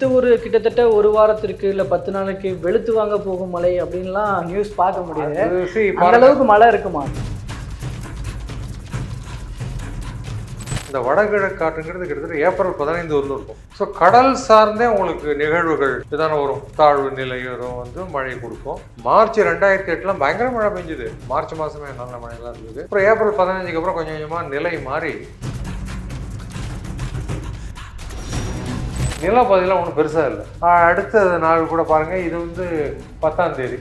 கிட்டத்தட்ட ஒரு வாரத்திற்கு இல்ல 10 நாளைக்கு வெளுத்து வாங்க போகும் மழை அப்படின்லாம் நியூஸ் பார்க்க முடியுது. அந்த அளவுக்கு மழை இருக்குமா? இந்த வடகிழக்கு காற்றுங்கிறது கிட்டத்தட்ட ஏப்ரல் 15 வரலும் இருக்கும். ஸோ கடல் சார்ந்தே உங்களுக்கு நிகழ்வுகள் இதான வரும். தாழ்வு நிலை வரும் மழை கொடுக்கும். மார்ச் 2008 பயங்கர மழை பெஞ்சுது. மார்ச் மாசமே நல்ல மழையெல்லாம் இருந்தது. அப்புறம் ஏப்ரல் 15க்கு அப்புறம் கொஞ்சம் கொஞ்சமா நிலை மாறி நிலப்பகுதியெல்லாம் ஒன்றும் பெருசாக இல்லை. அடுத்த நாள் கூட பாருங்கள், இது 10ஆம் தேதி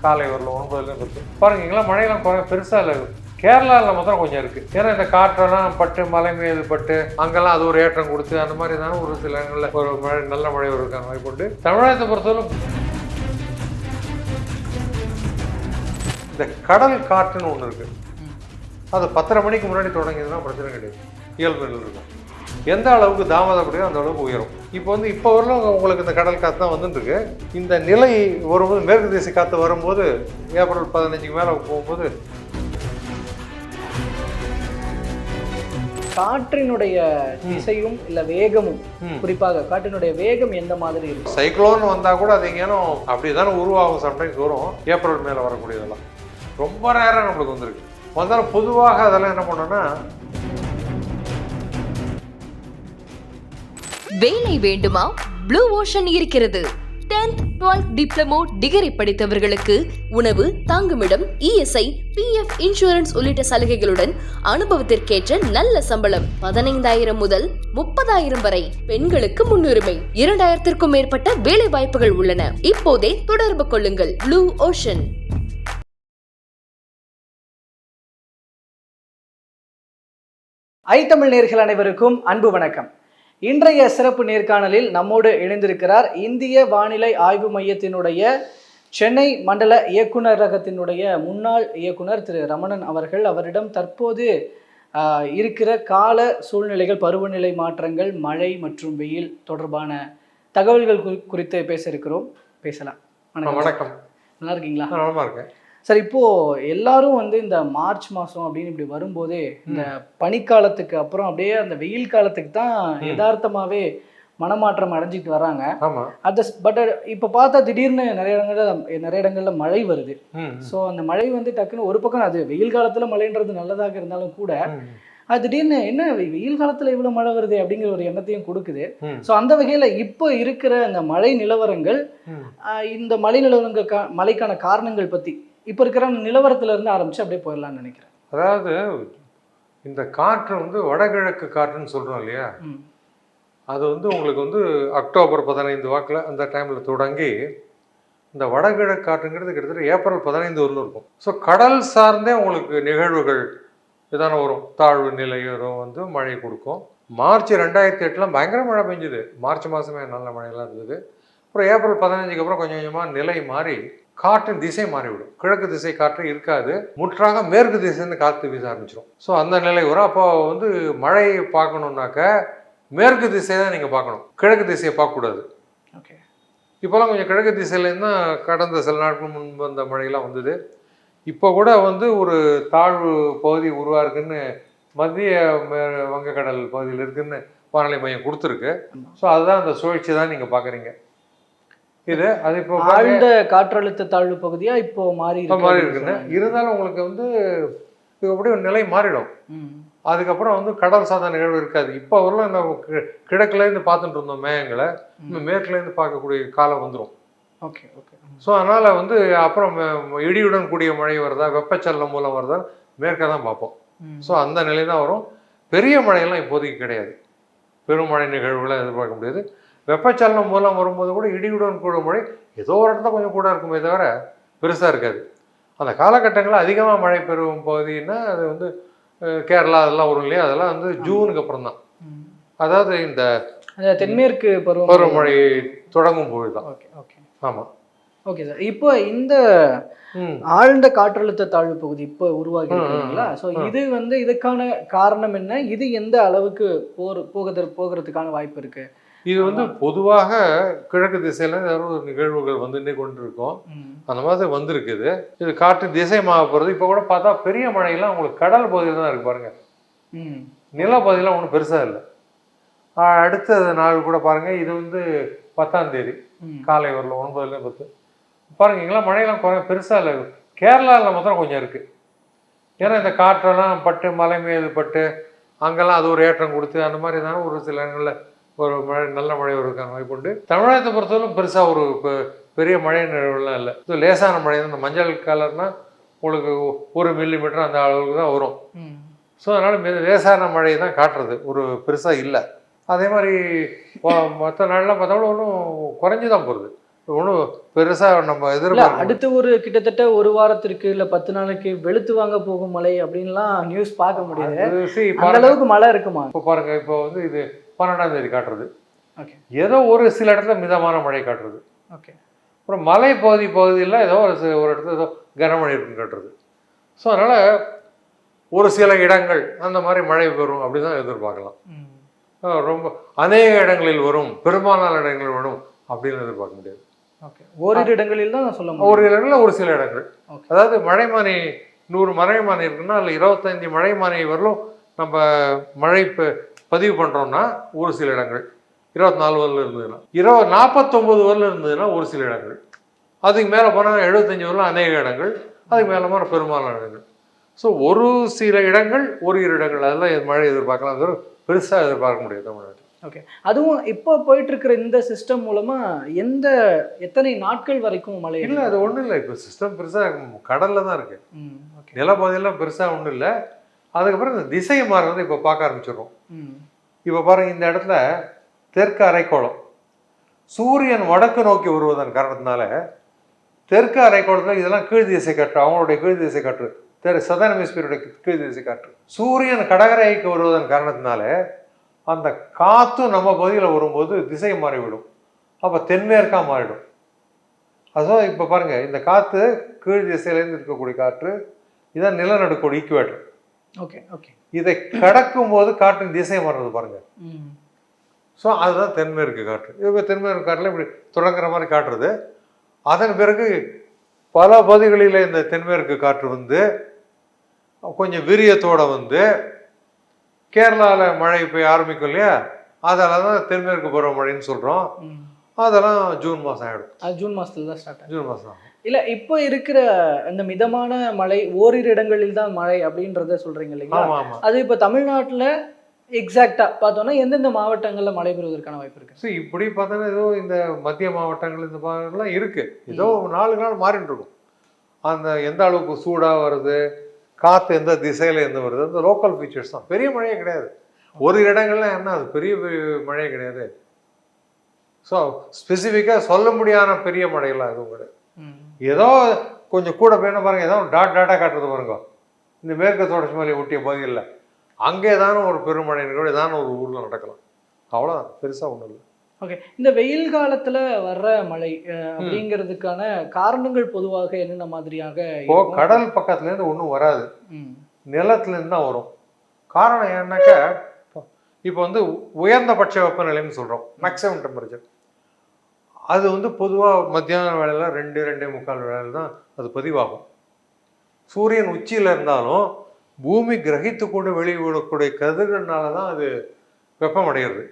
காலை வரல 9லேருந்து 10 பாருங்க, இங்கெல்லாம் மழையெல்லாம் பெருசாக இல்லை. கேரளாவில் மாத்திரம் கொஞ்சம் இருக்குது. ஏன்னா இந்த காற்றெல்லாம் பட்டு மலை மீது பட்டு அங்கெல்லாம் அது ஒரு ஏற்றம் கொடுத்து அந்த மாதிரி தானே ஒரு சில இடங்களில் ஒரு மழை நல்ல மழை வருது. அந்த மாதிரி போட்டு தமிழகத்தை பொறுத்தவரை இந்த கடல் காற்றுன்னு ஒன்று இருக்குது. அது 10:30 மணிக்கு முன்னாடி தொடங்கியதுன்னா பிரச்சனை கிடையாது, இயல்பு இருக்கும். எந்த அளவுக்கு தாமதப்படியோ அந்த அளவுக்கு உயரும். இப்போ வரலும் உங்களுக்கு இந்த கடல் காற்று தான் வந்துட்டு இருக்கு. இந்த நிலை வரும்போது மேற்கு திசை காற்று வரும்போது ஏப்ரல் 15க்கு மேலே போகும்போது காற்றினுடைய திசையும் இல்ல வேகமும், குறிப்பாக காற்றினுடைய வேகம் எந்த மாதிரி இருக்கும்? சைக்ளோன் வந்தா கூட அது எங்கேனும் அப்படிதானே உருவாகும். சம்டைம்ஸ் வரும். ஏப்ரல் மேல வரக்கூடியதெல்லாம் ரொம்ப நேரம் நம்மளுக்கு வந்திருக்கு. வந்தாலும் பொதுவாக அதெல்லாம் என்ன பண்ணோம்னா, வேலை வேண்டுமா? ப்ளூ ஓஷன் இருக்கிறது. 10th 12th டிப்ளமோ டிகிரி படித்தவர்களுக்கு உணவு, தங்குமிடம், இஎஸ்ஐ, பிஎஃப் இன்சூரன்ஸ் உள்ளிட்ட சலுகைகளுடன் அனுபவத்திற்கேற்ற நல்ல சம்பளம் 15,000 முதல் 30,000 வரை. பெண்களுக்கு முன்னுரிமை. 2,000க்கும் மேற்பட்ட வேலை வாய்ப்புகள் உள்ளன. இப்போதே தொடர்பு கொள்ளுங்கள். Blue ocean. ஐத்தமிழ் நேயர்கள் அனைவருக்கும் அன்பு வணக்கம். இன்றைய சிறப்பு நேர்காணலில் நம்மோடு இணைந்திருக்கிறார் இந்திய வானிலை ஆய்வு மையத்தினுடைய சென்னை மண்டல இயக்குநரகத்தினுடைய முன்னாள் இயக்குனர் திரு ரமணன் அவர்கள். அவரிடம் தற்போது இருக்கிற கால சூழ்நிலைகள், பருவநிலை மாற்றங்கள், மழை மற்றும் வெயில் தொடர்பான தகவல்கள் குறித்து பேச இருக்கிறோம். பேசலாம். வணக்கம். நல்லா இருக்கீங்களா? நலமா இருக்கேன் சார். இப்போது எல்லாரும் இந்த மார்ச் மாதம் அப்படின்னு இப்படி வரும்போதே இந்த பனிக்காலத்துக்கு அப்புறம் அப்படியே அந்த வெயில் காலத்துக்கு தான் யதார்த்தமாகவே மனமாற்றம் அடைஞ்சிட்டு வராங்க. பட் இப்போ பார்த்தா திடீர்னு நிறைய இடங்கள்ல மழை வருது. ஸோ அந்த மழை டக்குன்னு ஒரு பக்கம் அது வெயில் காலத்தில் மழைன்றது நல்லதாக இருந்தாலும் கூட அது திடீர்னு என்ன வெயில் காலத்தில் இவ்வளோ மழை வருது அப்படிங்கிற ஒரு எண்ணத்தையும் கொடுக்குது. ஸோ அந்த வகையில் இப்போ இருக்கிற இந்த மழை நிலவரங்கள், இந்த மழைக்கான காரணங்கள் பற்றி இப்போ இருக்கிற நிலவரத்துல இருந்து ஆரம்பிச்சு அப்படியே போயிடலாம்னு நினைக்கிறேன். அதாவது இந்த காற்று வடகிழக்கு காற்றுன்னு சொல்றோம் இல்லையா, அது உங்களுக்கு அக்டோபர் 15 வாக்கில் அந்த டைம்ல தொடங்கி இந்த வடகிழக்கு காற்றுங்கிறது கிட்டத்தட்ட ஏப்ரல் 15 வரலும் இருக்கும். ஸோ கடல் சார்ந்தே உங்களுக்கு நிகழ்வுகள் இதான வரும். தாழ்வு நிலை வரும் மழை கொடுக்கும். மார்ச் 2008 பயங்கர மழை பெஞ்சுது. மார்ச் மாசமே நல்ல மழையெல்லாம் இருந்தது. அப்புறம் ஏப்ரல் 15க்கு அப்புறம் கொஞ்சம் கொஞ்சமா நிலை மாறி காற்றின் திசை மாறிவிடும். கிழக்கு திசை காற்று இருக்காது, முற்றாக மேற்கு திசைன்னு காற்று வீச ஆரம்பிச்சிடும். ஸோ அந்த நிலை வரும். அப்போ மழையை பார்க்கணுன்னாக்க மேற்கு திசையை தான் நீங்கள் பார்க்கணும், கிழக்கு திசையை பார்க்கக்கூடாது. ஓகே. இப்போலாம் கொஞ்சம் கிழக்கு திசையிலேருந்து தான் கடந்த சில நாட்கள் முன்பு அந்த மழையெல்லாம் வந்தது. இப்போ கூட ஒரு தாழ்வு பகுதி உருவாருக்குன்னு மத்திய வங்கக்கடல் பகுதியில் இருக்குன்னு வானிலை மையம் கொடுத்துருக்கு. ஸோ அதுதான் அந்த சுழற்சி தான் நீங்கள் பார்க்குறீங்க. இது அது இப்போ ஆழ்ந்த காற்றழுத்த தாழ்வு பகுதியா இப்போ மாறி இருக்குன்னு இருந்தாலும் உங்களுக்கு இது அப்படியே ஒரு நிலை மாறிடும். அதுக்கப்புறம் கடல் சார்ந்த நிகழ்வு இருக்காது. இப்போ வரலாம் நம்ம கிழக்குலேருந்து பார்த்துட்டு இருந்தோம் மேகங்களை, மேற்குலேருந்து பார்க்கக்கூடிய காலம் வந்துடும். Okay okay. ஸோ அதனால் அப்புறம் இடியுடன் கூடிய மழை வருதா, வெப்பச்சலனம் மூலம் வருதா, மேற்காக தான் பார்ப்போம். ஸோ அந்த நிலை தான் வரும். பெரிய மழையெல்லாம் இப்போதைக்கு கிடையாது. பெருமழை நிகழ்வுகளை எதிர்பார்க்க முடியாது. வெப்பச்சலனம் மூலம் வரும்போது கூட இடியுடன் கூட மழை ஏதோ ஒரு இடத்துல கொஞ்சம் கூட இருக்குமே தவிர பெருசாக இருக்காது. அந்த காலகட்டங்களில் அதிகமாக மழை பெறும் பகுதின்னா அது கேரளா அதெல்லாம் வரும் இல்லையா, அதெல்லாம் ஜூனுக்கு அப்புறம் தான். அதாவது இந்த தென்மேற்கு பருவமழை தொடங்கும் போது தான். Okay okay. ஆமாம். Okay sir. இப்போ இந்த ஆழ்ந்த காற்றழுத்த தாழ்வு பகுதி இப்போ உருவாகி இருக்குங்களா? ஸோ இது இதுக்கான காரணம் என்ன? இது எந்த அளவுக்கு போகிறதுக்கான வாய்ப்பு இருக்கு? இது பொதுவாக கிழக்கு திசையில ஏதாவது ஒரு நிகழ்வுகள் வந்துட்டே கொண்டு இருக்கும். அந்த மாதிரி வந்திருக்குது. இது காற்று திசை மாற போகிறது. இப்போ கூட பார்த்தா பெரிய மழையெல்லாம் உங்களுக்கு கடல் பகுதியில் தான் இருக்கு பாருங்க. நிலப்பகுதியெல்லாம் ஒன்றும் பெருசாக இல்லை. அடுத்த நாள் கூட பாருங்க, இது 10ஆம் தேதி காலை வரல 9லேருந்து 10. பாருங்க இங்கெல்லாம் மழையெல்லாம் பெருசாக இல்லை. கேரளாவில் மாத்திரம் கொஞ்சம் இருக்குது. ஏன்னா இந்த காற்றெல்லாம் பட்டு மலை மீது பட்டு அங்கெல்லாம் அது ஒரு ஏற்றம் கொடுத்து அந்த மாதிரி தானே ஒரு சில இடங்களில் ஒரு மழை நல்ல மழை இருக்காங்க வாய்ப்பு உண்டு. தமிழகத்தை பொறுத்தவரைக்கும் பெருசாக ஒரு பெரிய மழை நிகழ்வுலாம் இல்லை. இது லேசான மழை தான். இந்த மஞ்சள் கலர்னால் உங்களுக்கு 1 மில்லிமீட்டர் அந்த அளவுக்கு தான் வரும். ஸோ அதனால் லேசான மழை தான் காட்டுறது, ஒரு பெருசாக இல்லை. அதே மாதிரி மற்ற நாள்லாம் பார்த்தோம்னா ஒன்றும் குறைஞ்சி தான் போகிறது. ஒன்றும் பெருசாக நம்ம எதிர்பார்க்க அடுத்து ஒரு கிட்டத்தட்ட 1 வாரத்திற்கு இல்லை 10 நாளைக்கு வெளுத்து வாங்க போகும் மழை அப்படின்லாம் நியூஸ் பார்க்க முடியாது. அந்த அளவுக்கு மழை இருக்குமா? இப்போ பாருங்க, இப்போ வந்து இது 12ஆம் தேதி காட்டுறது. ஓகே. ஏதோ ஒரு சில இடத்துல மிதமான மழை காட்டுறது. ஓகே. அப்புறம் மலை பகுதியில் ஏதோ ஒரு இடத்துல ஏதோ கனமழை இருக்குன்னு காட்டுறது. ஸோ அதனால் ஒரு சில இடங்கள் அந்த மாதிரி மழை வரும் அப்படி தான் எதிர்பார்க்கலாம். ரொம்ப அநேக இடங்களில் வரும், பெரும்பாலான இடங்களில் வரும் அப்படின்னு எதிர்பார்க்க முடியாது. ஓகே. ஓரிரு இடங்களில் தான் சொல்ல முடியும். ஒரு இடங்களில் ஒரு சில இடங்கள். அதாவது மழைமானி 100 மழைமானி இருக்குன்னா அதில் 25 மழைமானி வரலும் நம்ம மழை பதிவு பண்ணுறோம்னா ஒரு சில இடங்கள், 24 வரல இருந்ததுன்னா 49 வரல இருந்ததுன்னா ஒரு சில இடங்கள், அதுக்கு மேலே போனால் 75 வரலாம் அநேக இடங்கள், அதுக்கு மேலே போனால் பெரும்பாலான இடங்கள். ஸோ ஒரு சில இடங்கள் ஒரு இரு இடங்கள் அதெல்லாம் மழை எதிர்பார்க்கலாம். அது பெருசாக எதிர்பார்க்க முடியாது தமிழ்நாட்டில். ஓகே. அதுவும் இப்போ போயிட்டு இருக்கிற இந்த சிஸ்டம் மூலமா எத்தனை நாட்கள் வரைக்கும் மழை? இல்லை, அது ஒன்றும் இல்லை. இப்போ சிஸ்டம் பெருசாக கடலில் தான் இருக்கு. நிலப்பகுதியெல்லாம் பெருசாக ஒன்றும் இல்லை. அதுக்கப்புறம் இந்த திசை மாறுறதை இப்போ பார்க்க ஆரம்பிச்சிடுறோம். இப்போ பாருங்க, இந்த இடத்துல தெற்கு அரைக்கோளம் சூரியன் வடக்கு நோக்கி வருவதன் காரணத்தினால தெற்கு அரைக்கோளத்தில் இதெல்லாம் கீழ் திசை காற்று, அவங்களுடைய கீழ் திசை காற்று, சதர்ன் ஹெமிஸ்பியருடைய கீழ் திசை காற்று. சூரியன் கடகரைக்கு வருவதன் காரணத்தினால அந்த காற்று நம்ம பகுதியில் வரும்போது திசை மாறிவிடும். அப்போ தென்மேற்கா மாறிடும். அதுதான் இப்போ பாருங்க, இந்த காற்று கீழ் திசையிலேருந்து இருக்கக்கூடிய காற்று இதான் நிலநடுக்கோடு ஈக்குவேட்டர். ஓகே. ஓகே. இதை கடக்கும் போது காற்றின் திசை மாறுறது பாருங்க. ஸோ அதுதான் தென்மேற்கு காற்று. இப்போ தென்மேற்கு காற்றில் இப்படி தொடங்குற மாதிரி காட்டுறது. அதன் பிறகு பல பகுதிகளில் இந்த தென்மேற்கு காற்று வந்து கொஞ்சம் விரியத்தோடு வந்து கேரளாவில் மழை போய் ஆரம்பிக்கும் இல்லையா, அதெல்லாம் தான் தென்மேற்கு பருவமழைன்னு சொல்கிறோம். அதெல்லாம் ஜூன் மாதம் ஆகிடும். அது ஜூன் மாதத்துல தான் ஸ்டார்ட் ஆகும். ஜூன் மாதம் இல்லை, இப்போ இருக்கிற இந்த மிதமான மழை ஓரிரு இடங்களில் தான் மழை அப்படின்றத சொல்கிறீங்க இல்லைங்களா? ஆமாம் ஆமாம். அது இப்போ தமிழ்நாட்டில் எக்ஸாக்டாக பார்த்தோன்னா எந்தெந்த மாவட்டங்களில் மழை பெறுவதற்கான வாய்ப்பு இருக்குது? ஸோ இப்படி பார்த்தோன்னா ஏதோ இந்த மத்திய மாவட்டங்கள் இந்த மாதிரிலாம் இருக்குது. ஏதோ 4 நாள் மாறிட்டு இருக்கும். அந்த எந்த அளவுக்கு சூடாக வருது, காற்று எந்த திசையில் எந்த வருது, அந்த லோக்கல் ஃபீச்சர்ஸ் தான். பெரிய மழையே கிடையாது. ஒரு இடங்கள்லாம் என்ன அது பெரிய மழையே கிடையாது. ஸோ ஸ்பெசிஃபிக்காக சொல்ல முடியாத பெரிய மழையெல்லாம் எதுவும் கிடையாது. ஏதோ கொஞ்சம் கூட போயின்னா பாருங்கள், ஏதோ டாட்டாக காட்டுறது பாருங்க. இந்த மேற்கு தொடர்ச்சி மலையை ஒட்டிய பகுதியில் அங்கே ஏதான ஒரு பெருமழை கூட ஏதான ஒரு ஊரில் நடக்கலாம். அவ்வளோதான், பெருசாக ஒன்றும் இல்லை. ஓகே. இந்த வெயில் காலத்தில் வர்ற மழை அப்படிங்கிறதுக்கான காரணங்கள் பொதுவாக என்னென்ன மாதிரியாக? இப்போ கடல் பக்கத்துலேருந்து ஒன்றும் வராது, நிலத்துலேருந்து தான் வரும். காரணம் என்னன்னாக்கா, இப்போ வந்து உயர்ந்தபட்ச வெப்பநிலைன்னு சொல்கிறோம், மேக்ஸிமம் டெம்பரேச்சர். அது வந்து பொதுவாக மத்தியான வேலையில் 2-2:45 வேலையில் தான் அது பதிவாகும். சூரியன் உச்சியில் இருந்தாலும் பூமி கிரகித்து கொண்டு வெளிவிடக்கூடிய கதிர்கள்னால தான் அது வெப்பமடைகிறது.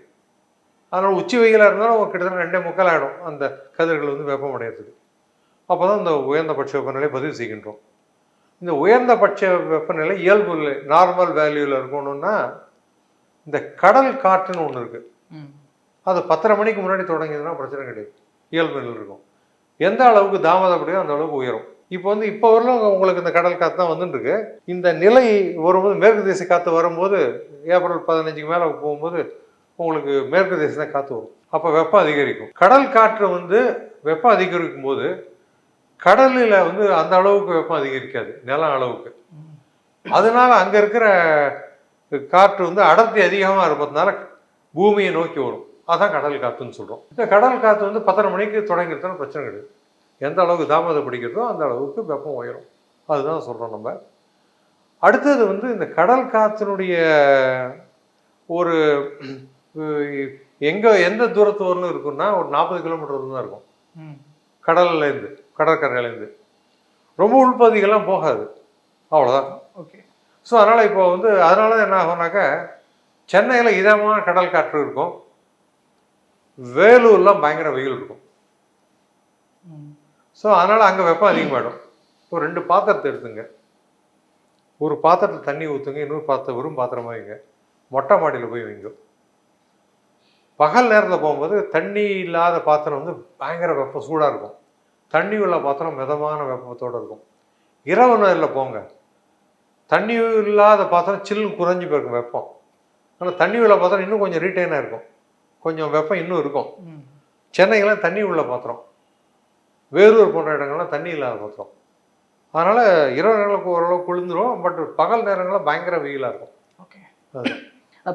அதனால் உச்சி வெயிலாக இருந்தாலும் கிட்டத்தட்ட 2:45 ஆகிடும் அந்த கதிர்கள் வந்து வெப்பமடைகிறதுக்கு. அப்போ தான் இந்த உயர்ந்தபட்ச வெப்பநிலை பதிவு செய்கின்றோம். இந்த உயர்ந்தபட்ச வெப்பநிலை இயல்பு நிலை நார்மல் வேல்யூவில் இருக்கணும்னா இந்த கடல் காற்றுன்னு ஒன்று இருக்குது. அது 10:30 மணிக்கு முன்னாடி தொடங்கியதுன்னா பிரச்சனை கிடையாது, இயல்பு நிலையில் இருக்கும். எந்த அளவுக்கு தாமதப்படியோ அந்த அளவுக்கு உயரும். இப்போ வந்து இப்போ வரலாம் உங்களுக்கு இந்த கடல் காற்று தான் வந்துட்டுருக்கு. இந்த நிலை வரும்போது மேற்கு திசை காற்று வரும்போது ஏப்ரல் 15க்கு மேலே போகும்போது உங்களுக்கு மேற்கு திசை தான் காற்று வரும். அப்போ வெப்பம் அதிகரிக்கும். கடல் காற்று வந்து வெப்பம் அதிகரிக்கும் போது கடலில் வந்து அந்த அளவுக்கு வெப்பம் அதிகரிக்காது, நிலம் அளவுக்கு. அதனால அங்கே இருக்கிற காற்று வந்து அடர்த்தி அதிகமாக இருப்பதுனால பூமியை நோக்கி வரும். அதான் கடல் காற்றுன்னு சொல்கிறோம். இந்த கடல் காற்று வந்து 10:30 மணிக்கு தொடங்கிருந்தாலும் பிரச்சனை கிடையாது. எந்த அளவுக்கு தாமதப்படுகிறதோ அந்த அளவுக்கு வெப்பம் உயரும். அதுதான் சொல்கிறோம் நம்ம. அடுத்தது வந்து இந்த கடல் காற்றினுடைய ஒரு எந்த தூரத்து வரலும் இருக்குன்னா ஒரு 40 கிலோமீட்டர் தான் இருக்கும் கடல்லேருந்து, கடற்கரையிலேருந்து. ரொம்ப உள்பகுதிகள்லாம் போகாது, அவ்வளோதான். ஓகே. ஸோ அதனால் இப்போ வந்து அதனால என்ன ஆகும்னாக்கா, சென்னையில் இதமான கடல் காற்று இருக்கும், வேலூர்லாம் பயங்கர வெயில் இருக்கும். ஸோ அதனால் அங்கே வெப்பம் அதிகமாகிடும். இப்போ 2 பாத்திரத்தை எடுத்துங்க, ஒரு பாத்திரத்தில் தண்ணி ஊற்றுங்க, இன்னொரு பாத்திரம் வெறும் பாத்திரமா வைங்க, மொட்டை மாடியில் போய் வைங்க. பகல் நேரத்தில் போகும்போது தண்ணி இல்லாத பாத்திரம் வந்து பயங்கர வெப்பம் சூடாக இருக்கும், தண்ணி உள்ள பாத்திரம் மிதமான வெப்பத்தோடு இருக்கும். இரவு நேரில் போங்க, தண்ணி இல்லாத பாத்திரம் சில்லுன்னு குறைஞ்சி போயிருக்கும் வெப்பம், ஆனால் தண்ணி உள்ள பாத்திரம் இன்னும் கொஞ்சம் ரீட்டைனாக இருக்கும், கொஞ்சம் வெப்பம் இன்னும் இருக்கும். சென்னைக்கெல்லாம் தண்ணி உள்ள பாத்திரம், வேலூர் போன்ற இடங்கள்லாம் தண்ணி இல்லாத பாத்திரம். அதனால் இரவு நேரங்களுக்கு ஓரளவு குளிர்ந்துடும், பட் பகல் நேரங்களில் பயங்கர வெயிலாக இருக்கும். ஓகே,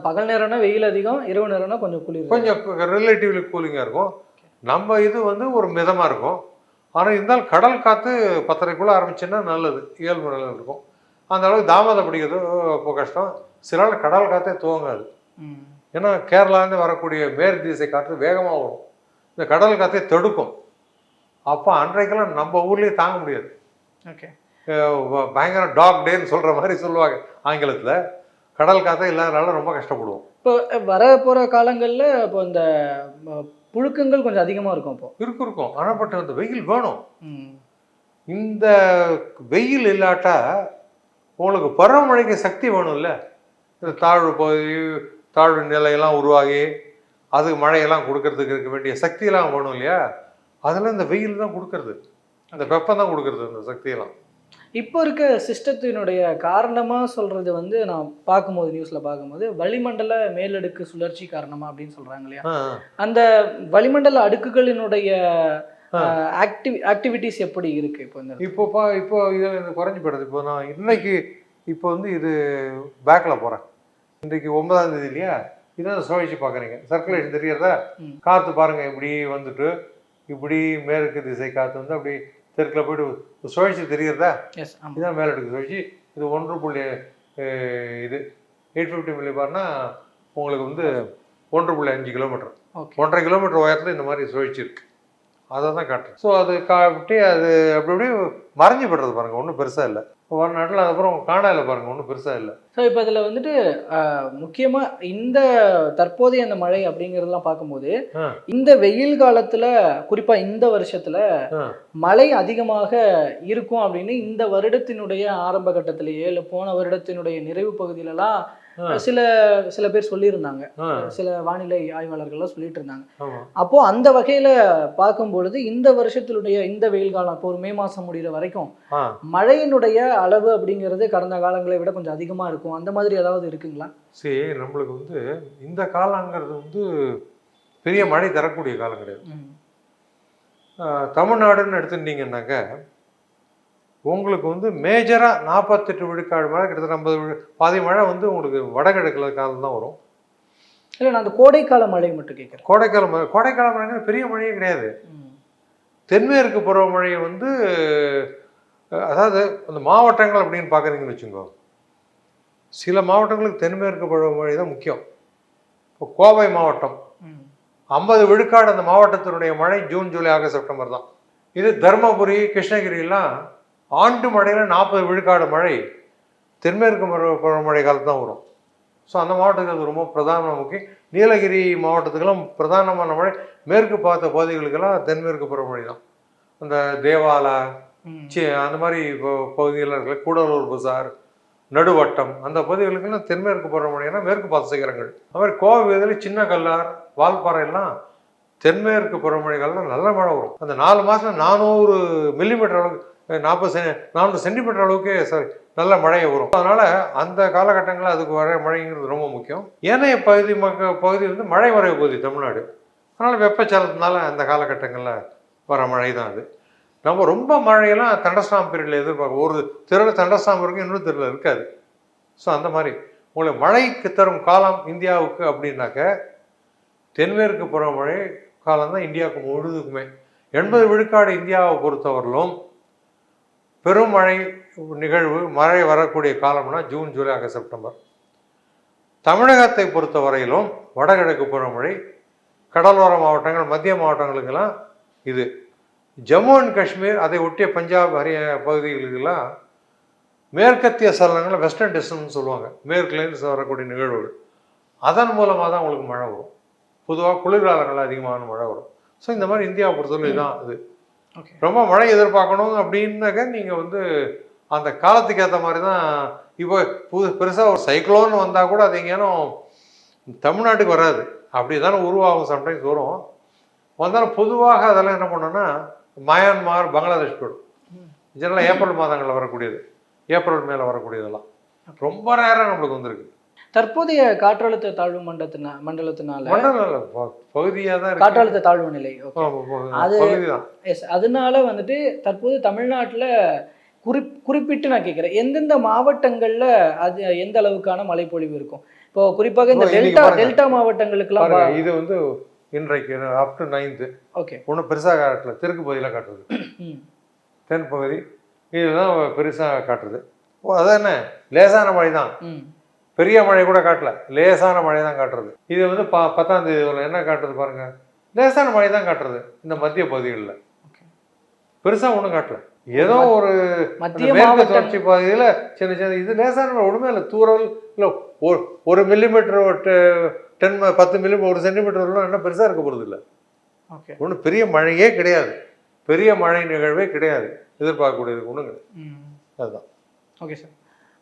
பகல் நேரம்னா வெயில் அதிகம், இரவு நேரம்னா கொஞ்சம் குளிர், கொஞ்சம் ரிலேட்டிவ்லி கூலிங்காக இருக்கும். நம்ம இது வந்து ஒரு மிதமாக இருக்கும். ஆனால் இருந்தாலும் கடல் காற்று 10:30க்குள்ளே ஆரம்பிச்சுன்னா நல்லது, 7 மணி நேரம் இருக்கும். அந்த அளவுக்கு தாமதம் பிடிக்கிறது இப்போ கஷ்டம். சில நாள் கடல் காற்றே துவங்காது. ஏன்னா கேரளாலேருந்து வரக்கூடிய மேற்கு திசை காற்று வேகமாக வரும், இந்த கடல் காற்றே தடுக்கும். அப்போ அன்றைக்கெல்லாம் நம்ம ஊர்லேயே தாங்க முடியாது. ஓகே, பயங்கர டாக் டேன்னு சொல்கிற மாதிரி சொல்லுவாங்க ஆங்கிலத்தில். கடல் காற்றே இல்லாதனால ரொம்ப கஷ்டப்படுவோம். இப்போ வர போகிற காலங்களில் இப்போ இந்த புழுக்கங்கள் கொஞ்சம் அதிகமாக இருக்கும். இப்போ இருக்கும். ஆனால் பட் அந்த வெயில் வேணும். இந்த வெயில் இல்லாட்டா உங்களுக்கு பருவமழைக்கு சக்தி வேணும்ல. இந்த தாழ்வு நிலையெல்லாம் உருவாகி அதுக்கு மழையெல்லாம் கொடுக்கறதுக்கு இருக்க வேண்டிய சக்தியெல்லாம் வேணும் இல்லையா? அதெல்லாம் இந்த வெயில் தான் கொடுக்கறது, அந்த வெப்பம் தான் கொடுக்கறது அந்த சக்தியெல்லாம். இப்போ இருக்க சிஸ்டத்தினுடைய காரணமாக சொல்கிறது வந்து நான் பார்க்கும்போது, நியூஸில் பார்க்கும்போது வளிமண்டல மேலடுக்கு சுழற்சி காரணமாக அப்படின்னு சொல்கிறாங்க இல்லையா? அந்த வளிமண்டல அடுக்குகளினுடைய ஆக்டிவிட்டிஸ் எப்படி இருக்குது இப்போ? இப்போ இது குறைஞ்சி போயிடுது. இப்போ நான் இன்னைக்கு இப்போ வந்து இது பேக்கில் போகிறேன், இன்றைக்கு 9ஆம் தேதி இல்லையா? இதான் சுழற்சி பார்க்குறீங்க, சர்க்குலேஷன் தெரியறதா? காற்று பாருங்கள், இப்படி வந்துட்டு இப்படி மேற்கு திசை காற்று வந்து அப்படி தெற்கில் போய்ட்டு சுழற்சி தெரிகிறதா? இதுதான் மேலடுக்கு சுழற்சி. இது 850 மில்லிபார்னா உங்களுக்கு வந்து 1.5 கிலோமீட்டர், 1.5 கிலோமீட்டர் உயரத்தில் இந்த மாதிரி சுழற்சி இருக்குது. அதை தான் காட்டுறேன். ஸோ அது காட்டி அது அப்படி அப்படியே மறைஞ்சி படுறது பாருங்கள், ஒன்றும் பெருசாக இல்லை. ஒரு நாட்டில் அதுக்கப்புறம் காணாயில் பாருங்கள், ஒன்றும் பெருசாக இல்லை. ஸோ இப்போ இதில் வந்துட்டு முக்கியமாக இந்த தற்போதைய அந்த மழை அப்படிங்கிறதெல்லாம் பார்க்கும்போது, இந்த வெயில் காலத்தில் குறிப்பாக இந்த வருஷத்தில் மழை அதிகமாக இருக்கும் அப்படின்னு இந்த வருடத்தினுடைய ஆரம்ப கட்டத்திலேயே இல்லை போன வருடத்தினுடைய நிறைவு பகுதியிலலாம் சில பேர் சொல்லியிருந்தாங்க, சில வானிலை ஆய்வாளர்கள்லாம் சொல்லிட்டு இருந்தாங்க. அப்போ அந்த வகையில பார்க்கும் பொழுது இந்த வருஷத்தினுடைய இந்த வெயில் காலம் இப்போ ஒரு மே மாசம் முடிகிற வரைக்கும் மழையினுடைய அளவு அப்படிங்கிறது கடந்த காலங்களை விட கொஞ்சம் அதிகமா இருக்கும், அந்த மாதிரி ஏதாவது இருக்குங்களா? சரி, நம்மளுக்கு வந்து இந்த காலங்கிறது வந்து பெரிய மழை தரக்கூடிய காலம் கிடையாது. தமிழ்நாடுன்னு எடுத்துட்டீங்கன்னாக்க உங்களுக்கு வந்து மேஜராக 48 விழுக்காடு மழை, கிட்டத்தட்ட 50 பாதி மழை வந்து உங்களுக்கு வடகிழக்கில் காலம் தான் வரும். இல்லை, நான் அந்த கோடைக்கால மழை மட்டும் கேட்குறேன். கோடைக்கால மழைங்கிறது பெரிய மழையே கிடையாது. தென்மேற்கு பருவமழையை வந்து அதாவது அந்த மாவட்டங்கள் அப்படின்னு பார்க்குறீங்கன்னு வச்சுக்கோ, சில மாவட்டங்களுக்கு தென்மேற்கு பருவமழை தான் முக்கியம். இப்போ கோவை மாவட்டம் 50 விழுக்காடு அந்த மாவட்டத்தினுடைய மழை ஜூன், ஜூலை, ஆகஸ்ட், செப்டம்பர் தான். இது தருமபுரி, கிருஷ்ணகிரிலாம் ஆண்டு மழையில் 40 விழுக்காடு மழை தென்மேற்கு பருவமழை காலத்து தான் வரும். ஸோ அந்த மாவட்டத்துக்கு அது ரொம்ப பிரதான முக்கியம். நீலகிரி மாவட்டத்துக்கெல்லாம் பிரதானமான மழை மேற்கு பார்த்த பகுதிகளுக்கெல்லாம் தென்மேற்கு பருவமழை தான். அந்த தேவாலா அந்த மாதிரி பகுதிகள்லாம் இருக்குல்ல, கூடலூர் பசார், நடுவட்டம், அந்த பகுதிகளுக்கெல்லாம் தென்மேற்கு பருவமழைனா மேற்கு பார்த்த சிகரங்கள். அது மாதிரி கோவை பகுதியில் சின்ன கல்லார், வால்பாறையெல்லாம் தென்மேற்கு பருவமழை காலத்தில் நல்ல மழை வரும். அந்த 4 மாதம் 400 மில்லிமீட்டர் அளவுக்கு 400 சென்டிமீட்டர் அளவுக்கு நல்ல மழை வரும். அதனால அந்த காலகட்டங்களில் அதுக்கு வர மழைங்கிறது ரொம்ப முக்கியம். ஏனைய பகுதி வந்து மழை வரைய பகுதி தமிழ்நாடு, அதனால் வெப்பச்சலத்தினால அந்த காலகட்டங்களில் வர மழை தான் அது. நம்ம ரொம்ப மழையெல்லாம் தண்டர்ஸ்டார்ம் பீரியடில் எதிர்பார்க்கும். ஒரு தெருவில் தண்டர்ஸ்டார்ம் இருக்கும், இன்னொரு தெருவில் இருக்காது. ஸோ அந்த மாதிரி உங்களுக்கு மழைக்கு தரும் காலம் இந்தியாவுக்கு அப்படின்னாக்க தென்மேற்கு பருவமழை காலம் தான் இந்தியாவுக்கு முழுதுக்குமே. 80 விழுக்காடு இந்தியாவை பொறுத்தவரையிலும் பெருமழை நிகழ்வு மழை வரக்கூடிய காலம்னா ஜூன், ஜூலை, ஆகஸ்ட், செப்டம்பர். தமிழகத்தை பொறுத்த வரையிலும் வடகிழக்கு பருவமழை, கடலோர மாவட்டங்கள், மத்திய மாவட்டங்களுக்கெல்லாம் இது. ஜம்மு அண்ட் காஷ்மீர், அதை ஒட்டிய பஞ்சாப், ஹரியானா பகுதிகளுக்கெல்லாம் மேற்கத்திய சலனங்கள், வெஸ்டர்ன் டிஸ்டர்பன்ஸ் சொல்லுவாங்க, மேற்குலேருந்து வரக்கூடிய நிகழ்வுகள், அதன் மூலமாக தான் உங்களுக்கு மழை வரும். பொதுவாக குளிர்காலங்களில் அதிகமான மழை வரும். ஸோ இந்த மாதிரி இந்தியாவை பொறுத்தவரை தான் இது. ரொம்ப மழை எதிர்பார்க்கணும் அப்படின்னாக்க நீங்கள் வந்து அந்த காலத்துக்கு ஏற்ற மாதிரி தான். இப்போ பெருசாக ஒரு சைக்ளோன் வந்தால் கூட அது எங்கேனும் தமிழ்நாட்டுக்கு வராது, அப்படி தானே உருவாகும். சம்டைம்ஸ் வரும், வந்தாலும் பொதுவாக அதெல்லாம் என்ன பண்ணோன்னா மயான்மார், பங்களாதேஷ் போய்டும். ஜெனரலாக ஏப்ரல் மாதங்களில் வரக்கூடியது, ஏப்ரல் மேலே வரக்கூடியதெல்லாம் ரொம்ப நேரம் நம்மளுக்கு வந்திருக்கு. தற்போதைய காற்றழுத்த தாழ்வு மண்டலத்தினால பகுதியாக தான் காற்றழுத்த தாழ்வு நிலை அது அதனால வந்துட்டு தற்போது தமிழ்நாட்டில் குறிப்பிட்டு நான் கேட்குறேன், எந்தெந்த மாவட்டங்கள்ல அது எந்த அளவுக்கான மழைப்பொழிவு இருக்கும்? இப்போ குறிப்பாக இந்த டெல்டா மாவட்டங்களுக்குலாம் இது வந்து இன்றைக்கு அப் டு 9th ஓகே ஒன்றும் பெருசாக காட்டல. தெற்கு பகுதியில் காட்டுறது, தென் பகுதி இதுதான் பெருசாக காட்டுறது. அதான் என்ன லேசான மழை தான், பெரிய மழை கூட காட்டல, லேசான மழை தான் காட்டுறது. இது வந்து 10ஆம் தேதி என்ன காட்டுறது பாருங்க, லேசான மழை தான் காட்டுறது. இந்த மத்திய பகுதிகளில் பெருசாக ஒன்றும் காட்டல. ஏதோ ஒரு மேற்கு தொடர்ச்சி பகுதியில் சின்ன சின்ன இது லேசான ஒன்றுமே இல்லை, தூரல் இல்லை, 1 மில்லிமீட்டர் 10 மில்லிமீட்டர் 1 சென்டிமீட்டர்லாம் என்ன பெருசாக இருக்க போகிறது இல்லை. ஒன்றும் பெரிய மழையே கிடையாது, பெரிய மழை நிகழ்வே கிடையாது, எதிர்பார்க்கக்கூடியது ஒன்றும் கிடையாது. அதுதான். Okay sir.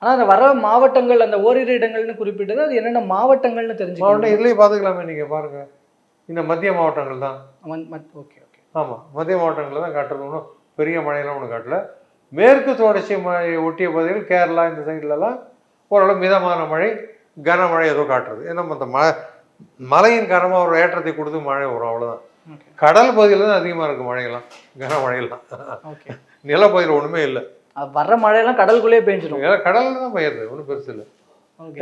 ஆனால் அந்த வர மாவட்டங்கள் அந்த ஓரிரு இடங்கள்னு குறிப்பிட்டது, அது என்னென்ன மாவட்டங்கள்னு தெரிஞ்சு மாவட்டம் இதுலேயே பார்த்துக்கலாமே. நீங்கள் பாருங்கள், இந்த மத்திய மாவட்டங்கள் தான். ஓகே ஓகே ஆமாம், மத்திய மாவட்டங்களில் தான் காட்டுறது. ஒன்றும் பெரிய மழையெல்லாம் ஒன்றும் காட்டல. மேற்கு தொடர்ச்சி மழை ஒட்டிய பகுதிகள் கேரளா இந்த சைட்லலாம் ஓரளவு மிதமான மழை, கனமழை ஏதோ காட்டுறது. ஏன்னா அந்த மழையின் காரணமாக ஒரு ஏற்றத்தை கொடுத்து மழை வரும், அவ்வளோதான். கடல் பகுதியில் தான் அதிகமாக இருக்குது மழையெல்லாம், கனமழையெல்லாம். நிலப்பகுதியில் ஒன்றுமே இல்லை, வர்ற மழையெல்லாம் கடலுக்குள்ளேயே பெஞ்சிடும். ஏன்னா கடலில் தான் பெய்யுறது, ஒன்றும் பெருசு இல்லை.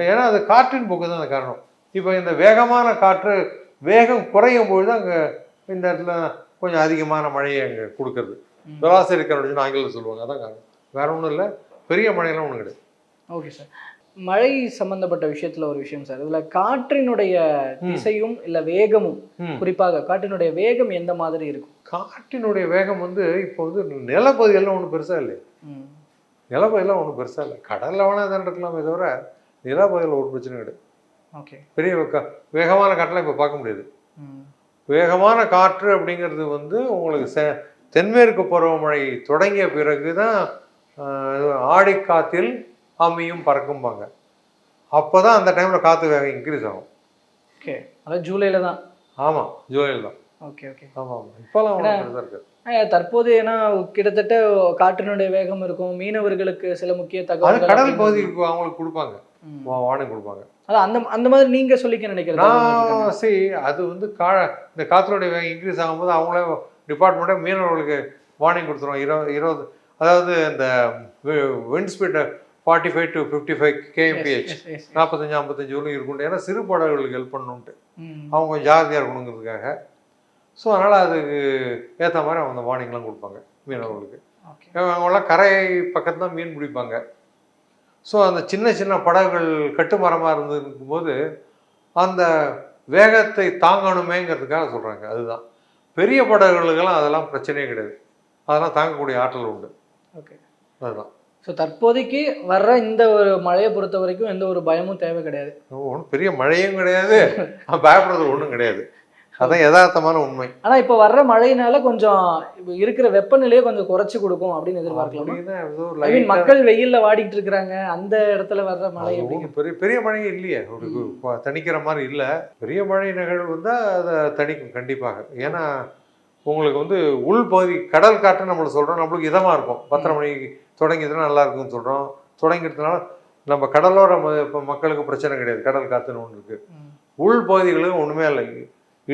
ஏன்னா அது காற்றின் போக்கு தான் அந்த காரணம். இப்போ இந்த வேகமான காற்று வேகம் குறையும் பொழுது அங்கே இந்த இடத்துல கொஞ்சம் அதிகமான மழையை அங்கே கொடுக்கறது. வெலாசிட்டி கர்வ்னு ஆங்கிலத்தில் சொல்லுவாங்க, அதான் காரணம், வேற ஒன்றும் இல்லை. பெரிய மழையெல்லாம் ஒன்றும் கிடையாது. Okay sir. மழை சம்பந்தப்பட்ட விஷயத்துல ஒரு விஷயம் சார், இதுல காற்றினுடைய திசையும் இல்ல வேகமும், குறிப்பாக காற்றினுடைய வேகம் எந்த மாதிரி இருக்கும்? காற்றினுடைய வேகம் வந்து இப்போ வந்து நிலப்பகுதியெல்லாம் ஒன்றும் பெருசா இல்லையா, நிலப்பகுதியெல்லாம் ஒன்றும் பெருசா இல்லை. கடல்ல வேணா தான் இருக்கலாமே தவிர நிலப்பகுதியில் ஒரு பிரச்சனை கிடையாது. ஓகே. பெரிய வேகமான காற்றெல்லாம் இப்போ பார்க்க முடியாது. வேகமான காற்று அப்படிங்கிறது வந்து உங்களுக்கு தென்மேற்கு பருவமழை தொடங்கிய பிறகு தான் ஆடிக்காத்தில் அம்மியும் பறக்கும்பாங்க. அப்போ தான் அந்த டைமில் காற்று வேகம் இன்க்ரீஸ் ஆகும். ஓகே, அதாவது ஜூலையில் தான். ஆமாம், ஜூலையில் தான். Okay okay. ஆமாம், இப்போலாம் இருக்குது. தற்போது ஏன்னா கிட்டத்தட்ட காற்றினுடைய வேகம் இருக்கும், மீனவர்களுக்கு சில முக்கிய தகவல் கடல் பகுதிக்கு அவங்களுக்கு கொடுப்பாங்க, வார்னிங் கொடுப்பாங்க. அது அந்த மாதிரி நீங்கள் சொல்லிக்க நினைக்கிறேன். சரி, அது வந்து இந்த காற்றினுடைய வேகம் இன்க்ரீஸ் ஆகும்போது அவங்களே டிபார்ட்மெண்ட்டே மீனவர்களுக்கு வார்னிங் கொடுத்துருவோம். 20 அதாவது இந்த விண்ட் ஸ்பீட் 45 to 55 kmph 45-55 வரலும் இருக்கும். ஏன்னா சிறு படகுகளுக்கு ஹெல்ப் பண்ணணுன்ட்டு அவங்க கொஞ்சம் ஜாகிரதையாக இருக்கணுங்கிறதுக்காக. ஸோ அதனால் அதுக்கு ஏற்ற மாதிரி அவங்க அந்த வார்னிங்லாம் கொடுப்பாங்க மீனவர்களுக்கு. அவங்களாம் கரை பக்கத்து தான் மீன் பிடிப்பாங்க. ஸோ அந்த சின்ன சின்ன படகுகள் கட்டுமரமாக இருந்துருக்கும்போது அந்த வேகத்தை தாங்கணுமேங்கிறதுக்காக சொல்கிறாங்க. அதுதான் பெரிய படகுகளுக்கெல்லாம் அதெல்லாம் பிரச்சனையே கிடையாது, அதெல்லாம் தாங்கக்கூடிய ஆற்றல் உண்டு. ஓகே, அதுதான். ஸோ தற்போதைக்கு வர்ற இந்த ஒரு மழையை பொறுத்த வரைக்கும் எந்த ஒரு பயமும் தேவை கிடையாது. ஒன்றும் பெரிய மழையும் கிடையாது, பயப்படுறது ஒன்றும் கிடையாது. அதான் யதார்த்தமான உண்மை. ஆனால் இப்போ வர்ற மழையினால கொஞ்சம் இருக்கிற வெப்பநிலையை கொஞ்சம் குறைச்சி கொடுக்கும் அப்படின்னு எதிர்பார்க்கலாம். மக்கள் வெயிலில் வாடிட்டு இருக்கிறாங்க, அந்த இடத்துல வர்ற மழை பெரிய மழையே இல்லையே, ஒரு தணிக்கிற மாதிரி இல்லை. பெரிய மழை நிகழ்வு வந்தால் அதை தணிக்கும் கண்டிப்பாக. ஏன்னா உங்களுக்கு வந்து உள்பகுதி கடல் காற்று நம்மளுக்கு சொல்கிறோம், நம்மளுக்கு இதமாக இருக்கும். 10:30 மணிக்கு தொடங்கிதுன்னா நல்லா இருக்குன்னு சொல்கிறோம். தொடங்கிறதுனால நம்ம கடலோர மக்களுக்கு பிரச்சனை கிடையாது, கடல் காற்றுன்னு ஒன்று இருக்குது. உள்பகுதிகளுக்கு ஒன்றுமே இல்லை.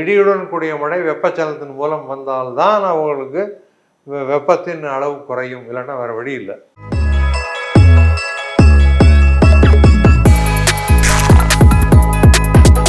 இடியுடன் கூடிய மழை வெப்பச்சலனத்தின் மூலம் வந்தால்தான் அவங்களுக்கு வெப்பத்தின் அளவு குறையும், இல்லைன்னா வேறு வழி இல்லை.